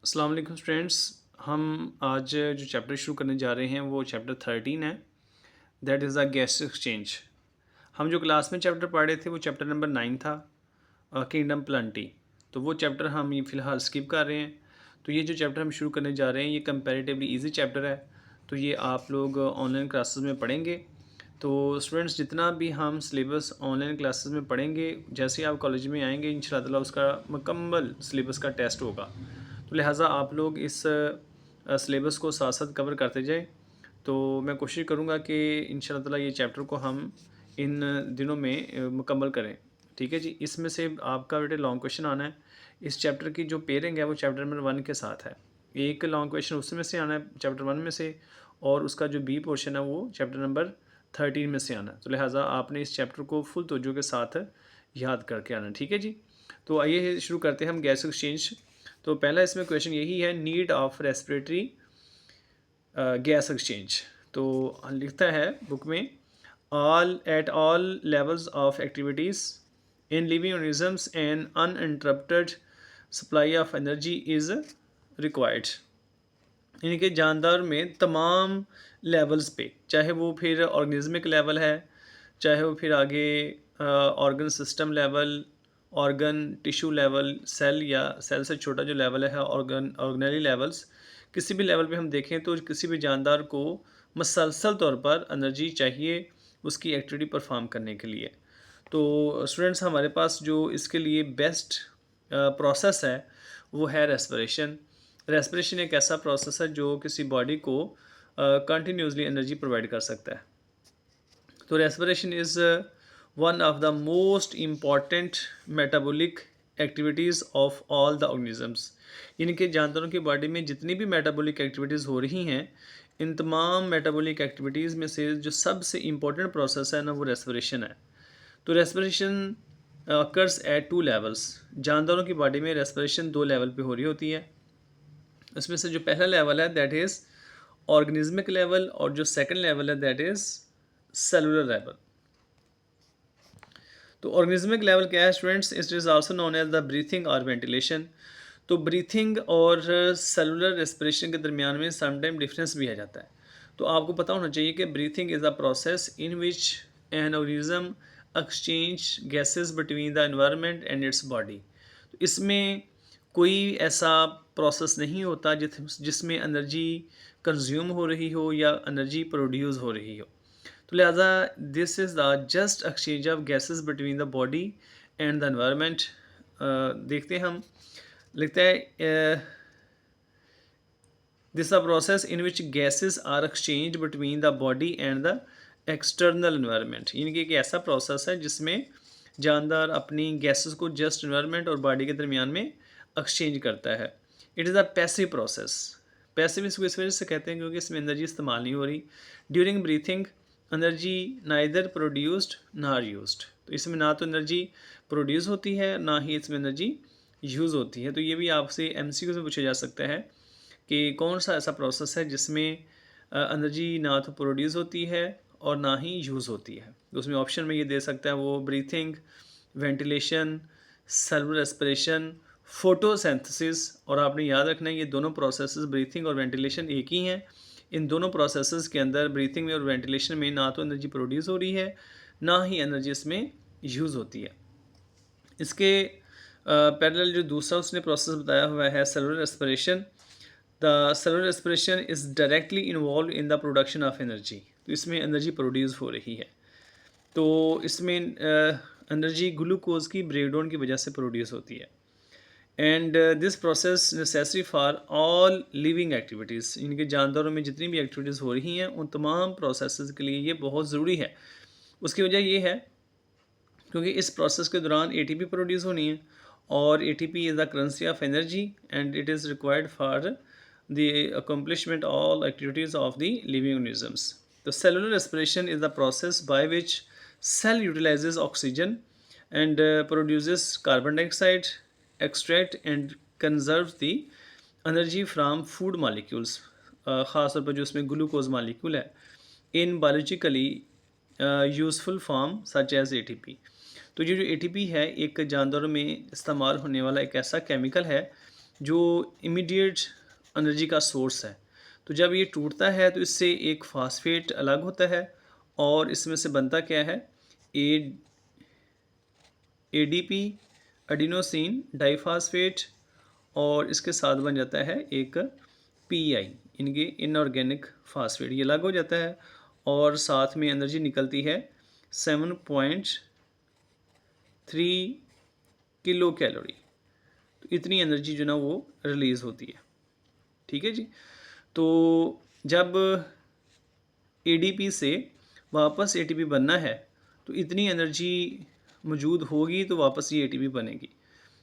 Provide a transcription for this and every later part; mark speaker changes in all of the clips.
Speaker 1: अस्सलाम वालेकुम स्टूडेंट्स। हम आज जो चैप्टर शुरू करने जा रहे हैं वो चैप्टर 13 है, that is the gas exchange. हम जो क्लास में चैप्टर पढ़ रहे थे वो चैप्टर नंबर 9 था, किंगडम प्लांटी। तो वो चैप्टर हम ये फ़िलहाल स्किप कर रहे हैं। तो ये जो चैप्टर हम शुरू करने जा रहे हैं ये कंपैरेटिवली इजी चैप्टर है। तो ये आप लोग ऑनलाइन क्लासेस में पढ़ेंगे। तो स्टूडेंट्स जितना भी हम सिलेबस ऑनलाइन क्लासेस में पढ़ेंगे, जैसे ही आप कॉलेज में आएंगे इंशाल्लाह ताला उसका मुकम्मल सिलेबस का टेस्ट होगा। तो लिहाजा आप लोग इस सिलेबस को साथ साथ कवर करते जाएं। तो मैं कोशिश करूँगा कि इंशाल्लाह ताला ये चैप्टर को हम इन दिनों में मुकम्मल करें। ठीक है जी। इसमें से आपका बेटे लॉन्ग क्वेश्चन आना है। इस चैप्टर की जो पेयरिंग है वो चैप्टर नंबर 1 के साथ है। एक लॉन्ग क्वेश्चन उसमें से आना है चैप्टर 1 में से, और उसका जो बी पोर्शन है वो चैप्टर नंबर 13 में से आना है। तो लिहाजा आपने इस चैप्टर को फुल तवज्जो के साथ याद करके आना है। ठीक है जी। तो आइए शुरू करते हैं हम गैस एक्सचेंज। तो पहला इसमें क्वेश्चन यही है, need of respiratory gas exchange. तो लिखता है बुक में, all levels of activities in living organisms and uninterrupted supply of energy is required. यानी कि जानदार में तमाम लेवल्स पे, चाहे वो फिर ऑर्गेनिज़मिक लेवल है, चाहे वो फिर आगे organ system level, organ tissue level, cell या सेल से छोटा जो लेवल है ऑर्गेनली लेवल्स, किसी भी लेवल पे हम देखें तो किसी भी जानदार को मसलसल तौर पर एनर्जी चाहिए उसकी एक्टिविटी परफॉर्म करने के लिए। तो स्टूडेंट्स हमारे पास जो इसके लिए बेस्ट प्रोसेस है वो है रेस्पिरेशन। रेस्पिरेशन एक ऐसा प्रोसेस है जो किसी बॉडी को कंटिन्यूसली एनर्जी प्रोवाइड कर सकता है। तो respiration is one of the most important metabolic activities of all the organisms. यानी कि जानवरों की बॉडी में जितनी भी मेटाबॉलिक एक्टिविटीज़ हो रही हैं, इन तमाम मेटाबॉलिक एक्टिविटीज़ में से जो सबसे इम्पॉर्टेंट प्रोसेस है ना वो रेस्पिरेशन है। तो रेस्पिरेशन अकर्स एट 2 लेवल्स। जानवरों की बॉडी में रेस्पिरेशन 2 लेवल पे हो रही होती है। उसमें से जो पहला लेवल है दैट इज़ ऑर्गेनिज्मिक लेवल, और जो सेकंड लेवल है दैट इज़ सेलुलर लेवल। तो ऑर्गेनिज्मिक लेवल क्या है students? It is also known as the breathing और वेंटिलेशन। तो ब्रीथिंग और सेलुलर रेस्पिरेशन के दरमियान में समटाइम डिफरेंस भी आ जाता है। तो आपको पता होना चाहिए कि breathing is a process in which an organism exchange gases between the environment and its body. तो इसमें कोई ऐसा प्रोसेस नहीं होता जिसमें एनर्जी कंज्यूम हो रही हो या एनर्जी प्रोड्यूस हो रही हो। तो लिहाजा this is the just exchange of gases between the body and the environment. देखते हैं हम, लिखता है this a process in which gases are exchange between the body and the external environment. यानी कि एक ऐसा प्रोसेस है जिसमें जानदार अपनी गैसेस को जस्ट एनवायरनमेंट और बॉडी के दरमियान में एक्सचेंज करता है। It is a passive process. Passive इसको इस वजह से कहते हैं क्योंकि इसमें एनर्जी इस्तेमाल नहीं हो रही। During breathing energy neither produced नार यूज्ड। तो इसमें ना तो एनर्जी प्रोड्यूस होती है ना ही इसमें एनर्जी यूज़ होती है। तो ये भी आपसे एमसीक्यू में पूछा जा सकता है कि कौन सा ऐसा प्रोसेस है जिसमें एनर्जी ना तो प्रोड्यूस होती है और ना ही यूज़ होती है। तो उसमें ऑप्शन में ये दे सकता है वो breathing, ventilation, cellular respiration, photosynthesis. और आपने याद रखना है ये दोनों प्रोसेसेस ब्रीथिंग और वेंटिलेशन एक ही हैं। इन दोनों प्रोसेसेस के अंदर ब्रीथिंग में और वेंटिलेशन में ना तो एनर्जी प्रोड्यूस हो रही है ना ही एनर्जी इसमें यूज़ होती है। इसके पैरेलल जो दूसरा उसने प्रोसेस बताया हुआ है cellular respiration. The cellular respiration is directly involve in the production of energy. तो इसमें एनर्जी प्रोड्यूस हो रही है। तो इसमें एनर्जी ग्लूकोज की ब्रेकडाउन की वजह से प्रोड्यूस होती है। And this process necessary for all living activities. इनके जानदारों में जितनी भी एक्टिविटीज़ हो रही हैं उन तमाम प्रोसेस के लिए ये बहुत ज़रूरी है। उसकी वजह ये है क्योंकि इस प्रोसेस के दौरान एटीपी प्रोड्यूस होनी है, और ATP is the currency of energy and it is required for the accomplishment all activities of the living organisms. तो cellular respiration is the process by which cell utilises oxygen and produces carbon dioxide, extract and conserve the energy from food molecules. ख़ास तौर पर जो इसमें glucose molecule है in biologically useful form such as ATP. तो ये जो ATP है एक जानवरों में इस्तेमाल होने वाला एक ऐसा केमिकल है जो इमीडिएट एनर्जी का सोर्स है। तो जब ये टूटता है तो इससे एक फास्फेट अलग होता है और इसमें से बनता क्या है, ए ADP एडिनोसिन डाइफास्फेट, और इसके साथ बन जाता है एक PI, इनके इनऑर्गेनिक फास्फेट, ये अलग हो जाता है और साथ में एनर्जी निकलती है 7.3 किलो कैलोरी। तो इतनी एनर्जी जो ना वो रिलीज़ होती है। ठीक है जी। तो जब ADP से वापस ATP बनना है तो इतनी एनर्जी मौजूद होगी तो वापस ये ATP बनेगी।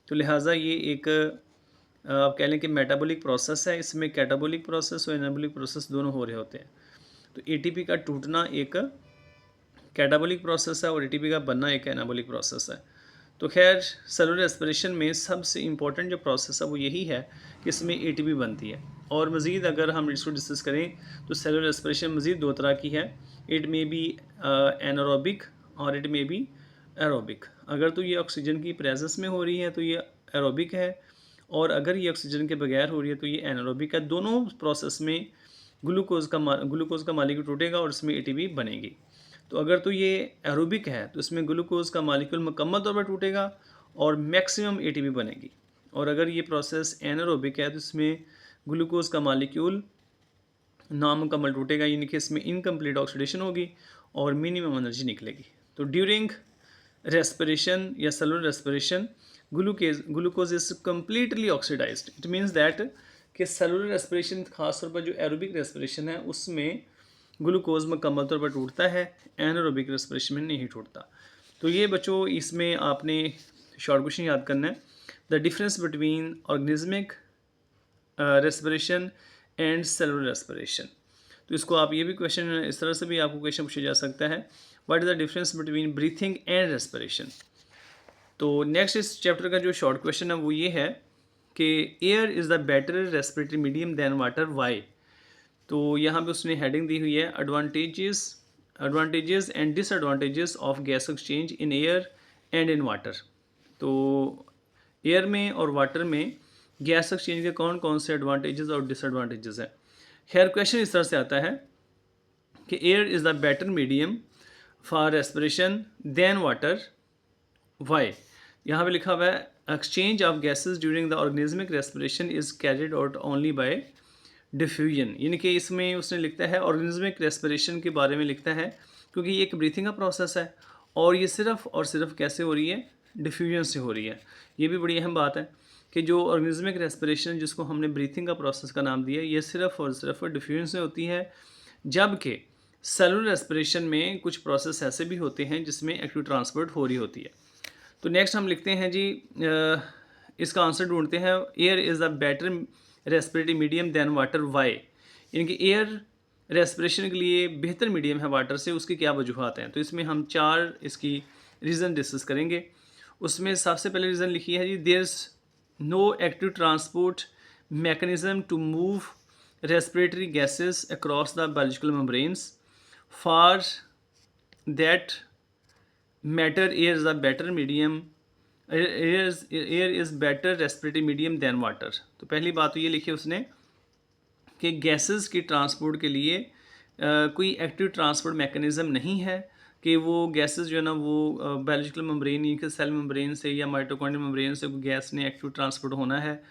Speaker 1: तो लिहाजा ये एक आप कह लें कि मेटाबॉलिक प्रोसेस है। इसमें कैटाबॉलिक प्रोसेस और एनाबॉलिक प्रोसेस दोनों हो रहे होते हैं। तो ATP का टूटना एक कैटाबॉलिक प्रोसेस है और ATP का बनना एक एनाबॉलिक प्रोसेस है। तो खैर सेलुलर रेस्पिरेशन में सबसे इम्पोर्टेंट जो प्रोसेस है वो यही है कि इसमें ATP बनती है। और मज़ीद अगर हम इसको डिस्कस करें तो सेलुलर रेस्पिरेशन मज़ीद दो तरह की है। इट मे बी एनारोबिक और इट मे बी एरोबिक। अगर तो ये ऑक्सीजन की प्रेजेंस में हो रही है तो ये एरोबिक है, और अगर ये ऑक्सीजन के बगैर हो रही है तो ये एनारोबिक है। दोनों प्रोसेस में ग्लूकोज का मालिक्यूल टूटेगा और इसमें ATP बनेगी। तो अगर तो ये एरोबिक है तो इसमें ग्लूकोज का मालिक्यूल मुकम्मल तौर पर टूटेगा और मैक्सिमम ATP बनेगी। और अगर ये प्रोसेस एनारोबिक है तो इसमें ग्लूकोज का मालिक्यूल नामुकम्मल टूटेगा, यानी कि इसमें इनकम्प्लीट ऑक्सीडेशन होगी और मिनिमम एनर्जी निकलेगी। तो ड्यूरिंग रेस्पिरेशन या cellular respiration glucose is completely oxidised. It means that कि सेलुलर रेस्पिरेशन खासतौर पर जो एरोबिक रेस्पिरेशन है उसमें ग्लूकोज मुकम्मल तौर पर टूटता है, एनारोबिक रेस्पिरेशन में नहीं टूटता। तो ये बच्चों इसमें आपने शॉर्ट क्वेश्चन याद करना है, the difference between organismic respiration and cellular respiration. तो इसको आप ये भी क्वेश्चन इस तरह से भी आपको क्वेश्चन पूछा जा सकता है, what is the difference between breathing and respiration. तो नेक्स्ट इस चैप्टर का जो शॉर्ट क्वेश्चन है वो ये है कि air is the better respiratory medium than water, why. तो यहाँ पे उसने हेडिंग दी हुई है advantages and disadvantages of gas exchange in air and in water. तो एयर में और वाटर में गैस एक्सचेंज के कौन कौन से एडवांटेजेस और डिसएडवांटेजेस हैं। खैर क्वेश्चन इस तरह से आता है कि air is the better medium for respiration than water, why. यहाँ पे लिखा हुआ है exchange of gases during the organismic respiration is carried out only by diffusion. यानी कि इसमें उसने लिखता है ऑर्गेनिज्मिक रेस्पिरेशन के बारे में लिखता है, क्योंकि ये एक ब्रीथिंग का प्रोसेस है और ये सिर्फ और सिर्फ कैसे हो रही है, डिफ्यूजन से हो रही है। ये भी बड़ी अहम बात है कि जो ऑर्गेनिज्मिक रेस्पिरेशन जिसको हमने ब्रीथिंग का प्रोसेस का नाम दिया, ये सिर्फ और सिर्फ डिफ्यूजन से होती है, जबकि सेलुलर रेस्पिरेशन में कुछ प्रोसेस ऐसे भी होते हैं जिसमें एक्टिव ट्रांसपोर्ट हो रही होती है। तो नेक्स्ट हम लिखते हैं जी, इसका आंसर ढूंढते हैं, air is the better respiratory medium than water, why. यानी कि एयर रेस्पिरेशन के लिए बेहतर मीडियम है वाटर से, उसकी क्या वजूहत हैं। तो इसमें हम 4 इसकी रीज़न डिस्कस करेंगे। उसमें सबसे पहले रीज़न लिखी है जी, there is no active transport mechanism to move respiratory gases across the biological membranes, for that matter air is the better medium, air is better respiratory medium than water. तो पहली बात तो ये लिखी उसने कि गैसेस की ट्रांसपोर्ट के लिए कोई एक्टिव ट्रांसपोर्ट मैकेनिज़्म नहीं है कि वो गैसेस जो है ना वो बायोलॉजिकल मेम्ब्रेन यानी कि सेल मेम्ब्रेन से या माइटोकॉन्ड्रियल मेम्ब्रेन से गैस ने एक्टिव ट्रांसपोर्ट होना है।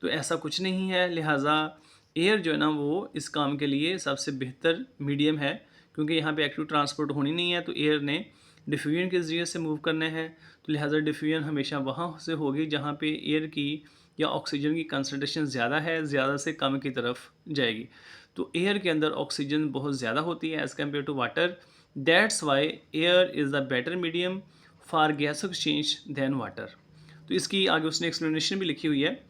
Speaker 1: तो ऐसा कुछ नहीं है। लिहाजा एयर जो है ना वो इस काम के लिए सबसे बेहतर मीडियम है, क्योंकि यहाँ पे एक्टिव ट्रांसपोर्ट होनी नहीं है, तो एयर ने डिफ्यूजन के ज़रिए से मूव करना है। तो लिहाजा डिफ्यूजन हमेशा वहाँ से होगी जहाँ पे एयर की या ऑक्सीजन की कंसनट्रेशन ज़्यादा है, ज़्यादा से कम की तरफ जाएगी। तो एयर के अंदर ऑक्सीजन बहुत ज़्यादा होती है as compare to water, that's why air is the better medium for gas exchange than water. तो इसकी आगे उसने एक्सप्लेनेशन भी लिखी हुई है,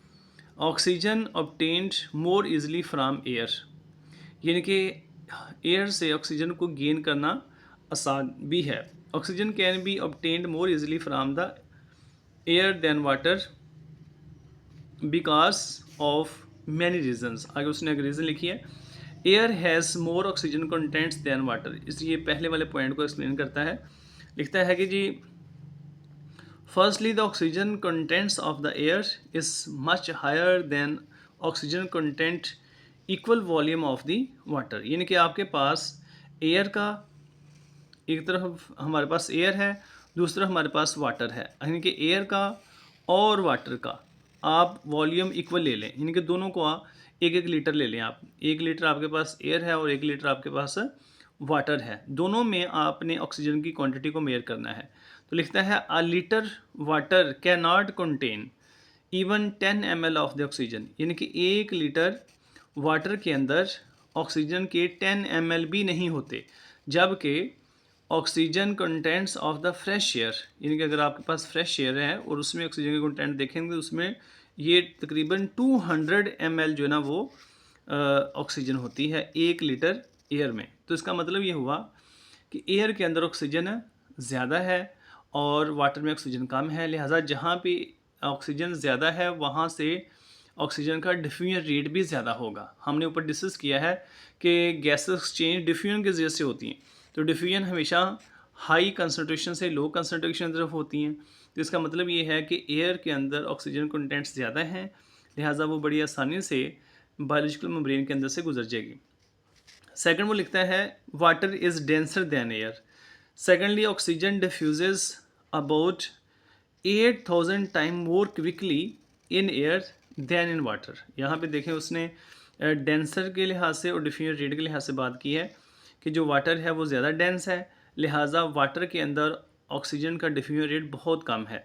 Speaker 1: oxygen obtained more easily from air, यानी कि एयर से ऑक्सीजन को गेन करना आसान भी है। Oxygen can be obtained more easily from the air than water because of many reasons. आगे उसने एक रीज़न लिखी है, air has more oxygen contents than water. इसलिए पहले वाले पॉइंट को एक्सप्लेन करता है, लिखता है कि जी firstly the oxygen contents of the air is much higher than oxygen content equal volume of the water, यानी कि आपके पास एयर का एक तरफ हमारे पास एयर है, दूसरी तरफ हमारे पास वाटर है, यानी कि एयर का और वाटर का आप वॉल्यूम इक्वल ले लें, यानी कि दोनों को एक एक लीटर ले लें आप। 1 लीटर आपके पास एयर है और 1 लीटर आपके पास वाटर है, दोनों में आपने ऑक्सीजन की क्वांटिटी को मेयर करना है। तो लिखता है अ litre water can not contain even 10 ml of the oxygen, यानी कि 1 लीटर वाटर के अंदर ऑक्सीजन के 10 ml भी नहीं होते, जबकि oxygen contents of the fresh air, यानी कि अगर आपके पास फ्रेश एयर है और उसमें ऑक्सीजन के कंटेंट देखेंगे तो उसमें ये तकरीबन 200 ml जो है ना वो ऑक्सीजन होती है 1 लीटर एयर में। तो इसका मतलब ये हुआ कि एयर के अंदर ऑक्सीजन ज़्यादा है और वाटर में ऑक्सीजन कम है, लिहाजा जहाँ पे ऑक्सीजन ज़्यादा है वहाँ से ऑक्सीजन का डिफ्यूजन रेट भी ज़्यादा होगा। हमने ऊपर डिस्कस किया है कि गैस एक्सचेंज डिफ्यूजन के ज़रिए से होती हैं, तो डिफ्यूजन हमेशा हाई कंसनट्रेशन से लो कंसनट्रेशन की तरफ होती हैं। तो इसका मतलब ये है कि एयर के अंदर ऑक्सीजन कंटेंट्स ज़्यादा हैं, लिहाजा वो बड़ी आसानी से बायोलॉजिकल मेम्ब्रेन के अंदर से गुजर जाएगी। सेकंड वो लिखता है water is denser than air. Secondly oxygen diffuses about 8000 time more quickly in air than in water. यहाँ पे देखें उसने डेंसर के लिहाज से और डिफ्यूजन रेट के लिहाज से बात की है कि जो वाटर है वो ज़्यादा डेंस है, लिहाजा वाटर के अंदर ऑक्सीजन का डिफ्यूजन रेट बहुत कम है।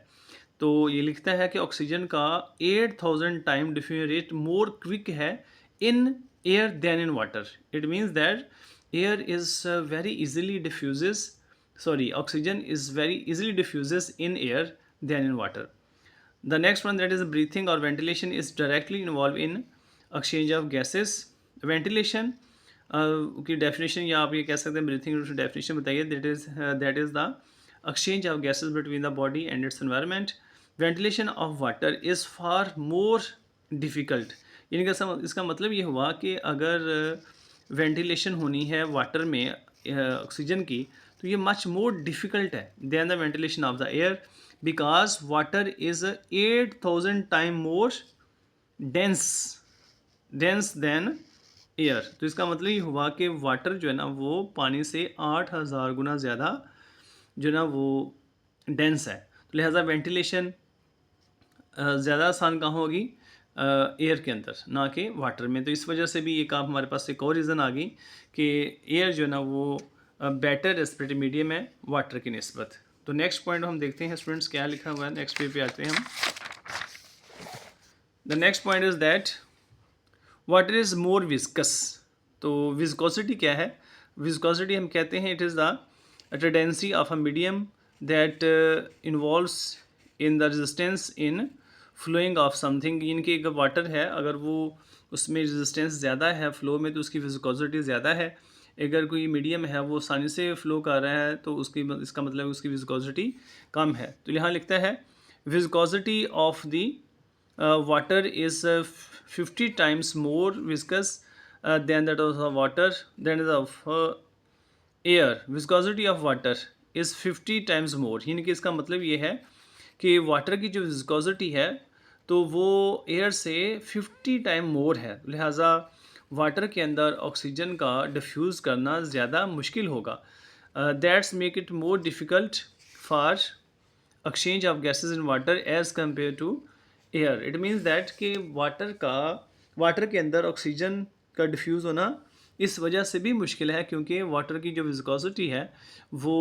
Speaker 1: तो ये लिखता है कि ऑक्सीजन का 8000 time diffusion rate more quick है in air than in water. It means that air is very easily diffuses oxygen is very easily diffuses in air than in water. The next one, that is breathing or ventilation, is directly involved in exchange of gases. Ventilation की definition या आप ये कह सकते हैं breathing की definition बताइए। that is the exchange of gases between the body and its environment. Ventilation of water is far more difficult, यानी कि इसका मतलब ये हुआ कि अगर वेंटिलेशन होनी है वाटर में ऑक्सीजन की, तो ये मच मोर डिफ़िकल्ट है than the ventilation of the air, because water is 8000 time more dense than air. तो इसका मतलब ये हुआ कि वाटर जो है ना वो पानी से 8000 गुना ज़्यादा जो है ना वो डेंस है, तो लिहाजा वेंटिलेशन ज़्यादा आसान कहाँ होगी, एयर के अंदर, ना कि वाटर में। तो इस वजह से भी एक आप हमारे पास एक और रीज़न आ गई कि एयर जो है ना वो बेटर रेस्पिरेटरी मीडियम है वाटर की निस्बत। तो नेक्स्ट पॉइंट हम देखते हैं स्टूडेंट्स क्या लिखा हुआ है, नेक्स्ट पेज पे आते हैं हम। The next point is that water is more viscous. तो विस्कोसिटी क्या है? विस्कोसिटी हम कहते हैं it is the tendency of a medium that involves in the resistance in flowing of something. इनकी एक वाटर है, अगर वो उसमें रेजिस्टेंस ज़्यादा है फ्लो में तो उसकी विस्कोसिटी ज़्यादा है। अगर कोई मीडियम है वो आसानी से फ्लो कर रहा है तो उसकी इसका मतलब उसकी विस्कोसिटी कम है। तो यहाँ लिखता है viscosity of the water is 50 times more viscous than that of water than is of air. Viscosity of water is 50 times more, यानी कि इसका मतलब ये है कि वाटर की जो विस्कोसिटी है तो वो एयर से 50 टाइम मोर है, लिहाजा वाटर के अंदर ऑक्सीजन का डिफ्यूज़ करना ज़्यादा मुश्किल होगा। That's make it more difficult for exchange of gases in water as compare to air. It means that कि वाटर के अंदर ऑक्सीजन का डिफ्यूज़ होना इस वजह से भी मुश्किल है क्योंकि वाटर की जो विस्कोसिटी है वो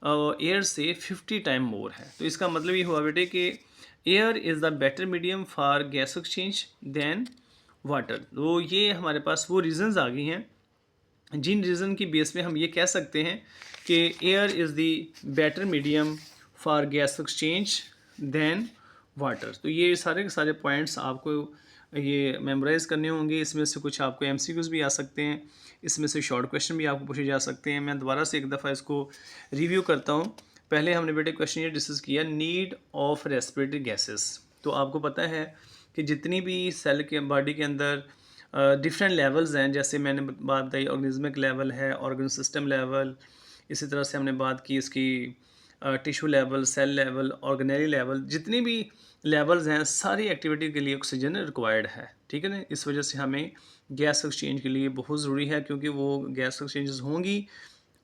Speaker 1: एयर से 50 टाइम मोर है। तो इसका मतलब ये हुआ बेटे कि air is the better medium for gas exchange than water. तो ये हमारे पास वो रीज़न्स आ गई हैं जिन रीज़न की बेस पे हम ये कह सकते हैं कि air is the better medium for gas exchange than water. तो ये सारे के सारे पॉइंट्स आपको ये मेमोराइज़ करने होंगे। इसमें से कुछ आपको एमसीक्यूज़ भी आ सकते हैं, इसमें से शॉर्ट क्वेश्चन भी आपको पूछे जा सकते हैं। मैं दोबारा से एक दफ़ा इसको रिव्यू करता हूँ। पहले हमने बेटे क्वेश्चन ये डिस्कस किया नीड ऑफ रेस्पिरेटरी गैसेस। तो आपको पता है कि जितनी भी सेल के बॉडी के अंदर डिफरेंट लेवल्स हैं, जैसे मैंने बात बताई ऑर्गेनिज्मिक लेवल है, ऑर्गन सिस्टम लेवल, इसी तरह से हमने बात की इसकी tissue level, cell level, organelle level, जितनी भी लेवल्स हैं सारी एक्टिविटी के लिए ऑक्सीजन रिक्वायर्ड है, ठीक है ना। इस वजह से हमें गैस एक्सचेंज के लिए बहुत ज़रूरी है, क्योंकि वो गैस एक्सचेंजेस होंगी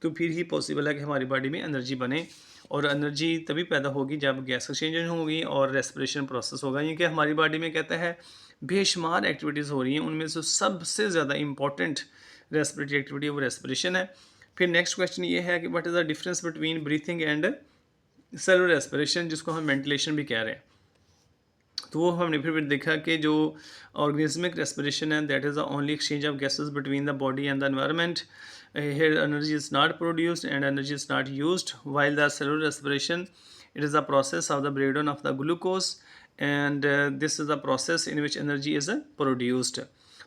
Speaker 1: तो फिर ही पॉसिबल है कि हमारी बॉडी में एनर्जी बने, और एनर्जी तभी पैदा होगी जब गैस एक्सचेंज होगी और रेस्पिरेशन प्रोसेस होगा। ये कि हमारी बॉडी में कहता है बेशुमार एक्टिविटीज़ हो रही हैं, उनमें से सबसे ज़्यादा इंपॉर्टेंट रेस्पिरेटरी एक्टिविटी वो रेस्पिरेशन है। फिर नेक्स्ट क्वेश्चन ये है कि what is the difference between breathing and cellular respiration, जिसको हम वेंटिलेशन भी कह रहे हैं। तो वो हमने फिर देखा कि जो ऑर्गेनिज्मिक रेस्पिरेशन है, that is the only exchange of gases between the body and the environment. Here energy is not produced and energy is not used, while the cellular respiration, it is the process of the breakdown of the glucose, and this is the process in which energy is produced.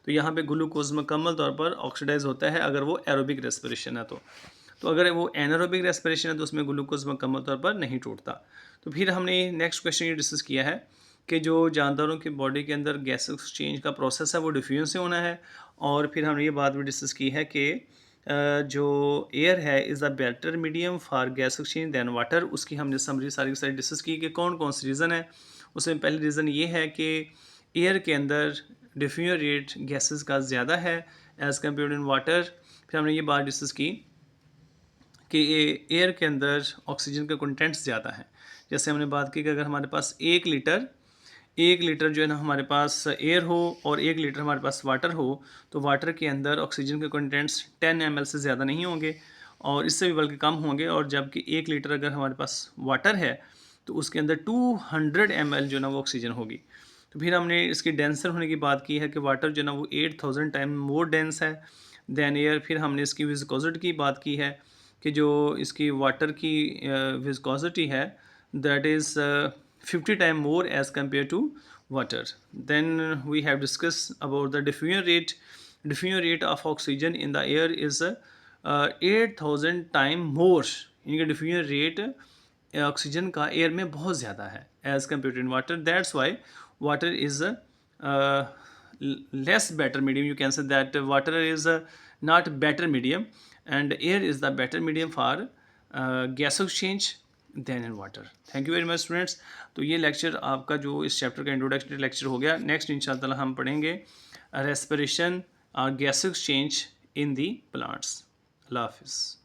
Speaker 1: तो यहाँ पे glucose मुकम्मल तौर पर oxidise होता है अगर वो एरोबिक रेस्पिरेशन है। तो अगर वो एनारोबिक रेस्पिरेशन है तो उसमें ग्लूकोज मुकम्मल तौर पर नहीं टूटता। तो फिर हमने नेक्स्ट क्वेश्चन ये डिस्कस किया है कि जो जानदारों की बॉडी के अंदर गैस एक्सचेंज का प्रोसेस है वो डिफ्यूजन से होना है, और फिर हमने ये बात भी डिस्कस की है कि जो एयर है is the better medium for gas exchange than water. उसकी हमने समरी सारी सारी डिस्कस की कि कौन कौन से रीज़न है। उसमें पहले रीज़न ये है कि एयर के अंदर डिफ्यूजन रेट गैसेस का ज़्यादा है एज़ कम्पेयर इन वाटर। फिर हमने ये बात डिस्कस की कि एयर के अंदर ऑक्सीजन के कंटेंट्स ज़्यादा हैं। जैसे हमने बात की कि अगर हमारे पास 1 लीटर जो है ना हमारे पास एयर हो और 1 लीटर हमारे पास वाटर हो, तो वाटर के अंदर ऑक्सीजन के कंटेंट्स 10 ml से ज़्यादा नहीं होंगे और इससे भी बल्कि कम होंगे। और जबकि 1 लीटर अगर हमारे पास वाटर है तो उसके अंदर 200 ml जो ना वो ऑक्सीजन होगी। तो फिर हमने इसकी डेंसर होने की बात की है कि वाटर जो ना वो 8000 टाइम मोर डेंस है दैन एयर। फिर हमने इसकी विस्कोसिटी की बात की है कि जो इसकी वाटर की विस्कोसिटी है that is 50 time more as compared to water. Then we have discussed about the diffusion rate. Diffusion rate of oxygen in the air is 8000 time more. इनका diffusion rate ऑक्सीजन का air में बहुत ज़्यादा है as compare to in water. That's why water is less better medium. You can say that water is not better medium and air is the better medium for gas exchange than in water. Thank you very much students. तो ये lecture आपका जो इस chapter का introductory lecture हो गया। Next इंशाअल्लाह हम पढ़ेंगे रेस्पिरेशन और gas exchange in the plants. अल्लाह हाफिज़।